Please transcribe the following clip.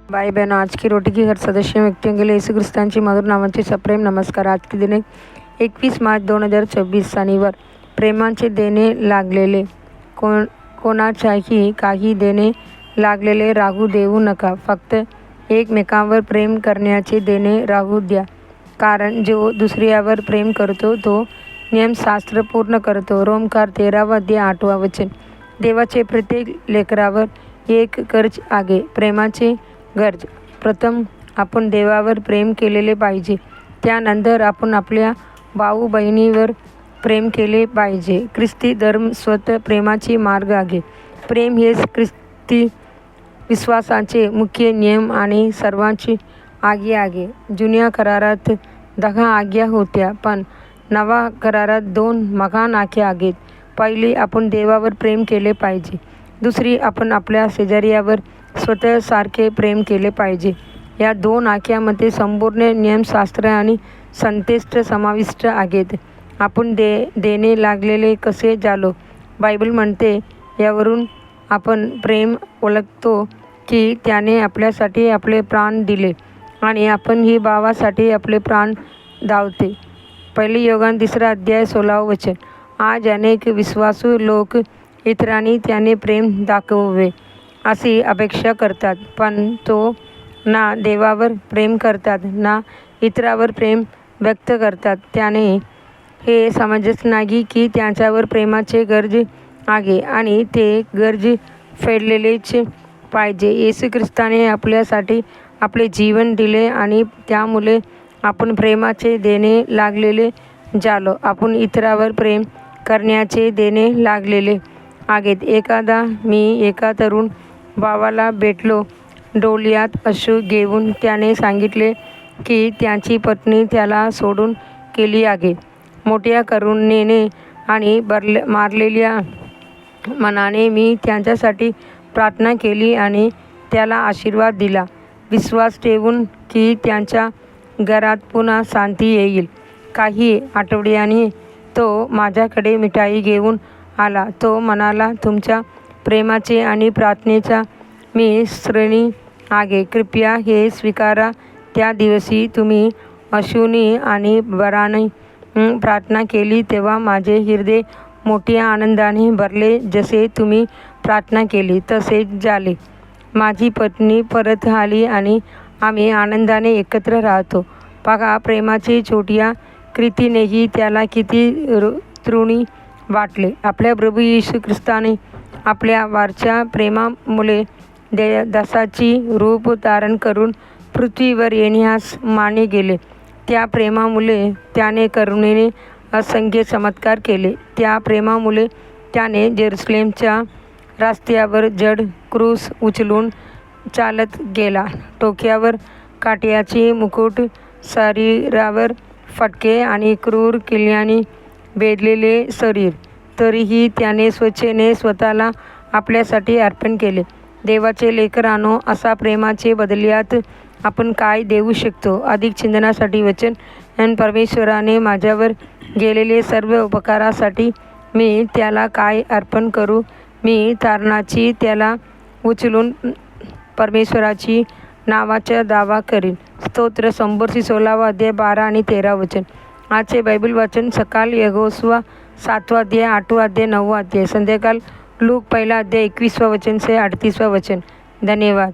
भाई बहनों, आज की रोटी की हर सदस्य व्यक्तियों के लिए यीशु ख्रिस्तांची मधुर नावाचे सप्रेम नमस्कार। आज की दिने 21 मार्च 2024 शनिवार। प्रेमाचे देणे लागलेले कोणाच्याही काही देणे लागलेले राहू देऊ नका, फक्त एकमेकांवर प्रेम करण्याचे देणे राहू द्या, कारण जो दुसऱ्यावर प्रेम करतो तो नियमशास्त्र पूर्ण करतो। रोमकार 13:8 देवाचे प्रत्येक लेकरावर एक गरज आहे, प्रेमाचे गरज। प्रथम आपण देवावर प्रेम केलेले पाहिजे, त्यानंतर आपण आपल्या भाऊ बहिणीवर प्रेम केले पाहिजे। ख्रिस्ती धर्म स्वतः प्रेमाची मार्ग आहे। प्रेम हेच ख्रिस्ती विश्वासाचे मुख्य नियम आणि सर्वांची आज्ञा आहे। जुन्या करारात 10 आज्ञा होत्या, पण नवा करारात 2 महान आज्ञा आहेत। पहिली, आपण देवावर प्रेम केले पाहिजे। दुसरी, आपण आपल्या शेजाऱ्यावर स्वतःसारखे प्रेम केले पाहिजे। या 2 आज्ञांमध्ये संपूर्ण नियमशास्त्र आणि संदेश समाविष्ट आहेत। आपण देणे लागलेले कसे झालो? बायबल म्हणते, यावरून आपण प्रेम ओळखतो की त्याने आपल्यासाठी आपले प्राण दिले आणि आपणही भावासाठी आपले प्राण द्यावे। 1 योहान 3:16 आज अनेक विश्वासू लोक इतरांनी त्याने प्रेम दाखवावे अशी अपेक्षा करतात, पण तो ना देवावर प्रेम करतात ना इतरांवर प्रेम व्यक्त करतात। त्याने हे समजत नाही की त्यांच्यावर प्रेमाचे गरज आहे आणि ते गरज फेडलेलेच पाहिजे। येशू ख्रिस्ताने आपल्यासाठी आपले जीवन दिले आणि त्यामुळे आपण प्रेमाचे देणे लागलेले झालो। आपण इतरांवर प्रेम करण्याचे देणे लागलेले आहेत। एकदा मी एका तरुण भावाला भेटलो। डोळ्यात अश्रू घेऊन त्याने सांगितले की त्याची पत्नी त्याला सोडून गेली आहे। मोठ्या करुणेने आणि मारलेल्या मनाने मी त्यांच्यासाठी प्रार्थना केली आणि त्याला आशीर्वाद दिला, विश्वास ठेवून की त्यांच्या घरात पुन्हा शांती येईल। काही आठवड्यांनी तो माझ्याकडे मिठाई घेऊन आला। तो म्हणाला, तुमच्या प्रेमाचे आणि प्रार्थनेचा मी ऋणी आहे, कृपया हे स्वीकारा। त्या दिवशी तुम्ही अश्रूंनी आणि भराने प्रार्थना केली तेव्हा माझे हृदय मोठ्या आनंदाने भरले। जसे तुम्ही प्रार्थना केली तसेच झाले। माझी पत्नी परत आली आणि आम्ही आनंदाने एकत्र राहतो। पहा, प्रेमाच्या छोट्या कृतीनेही त्याला किती ऋणी वाटले। आपल्या प्रभू येशू ख्रिस्ताने आपल्या वारच्या प्रेमामुळे दासाची रूप धारण करून पृथ्वीवर येण्यास मान्य केले। त्या प्रेमामुळे त्याने करुणेने असंख्य चमत्कार केले। त्या प्रेमामुळे त्याने जेरुसलेमच्या रस्त्यावर जड क्रूस उचलून चालत गेला। डोक्यावर काट्याचे मुकुट, शरीरावर फटके आणि क्रूर किल्ल्यांनी वेढलेले शरीर, तरीही त्याने स्वेच्छेने स्वतःला आपल्यासाठी अर्पण केले। देवाचे लेकरांनो, अशा प्रेमाचे बदल्यात आपण काय देऊ शकतो? अधिक चिंतनासाठी वचन। परमेश्वराने माझ्यावर केलेले सर्व उपकारासाठी मी त्याला काय अर्पण करू? मी तारणाची त्याला उचलून परमेश्वराची नावाचा दावा करीन। स्तोत्र। संभोर 16:12 आणि 13 आजचे बायबल वाचन सकाळ यहोशुआ 7:8-9 संध्याकाळ लूक 1:21 से 38 धन्यवाद।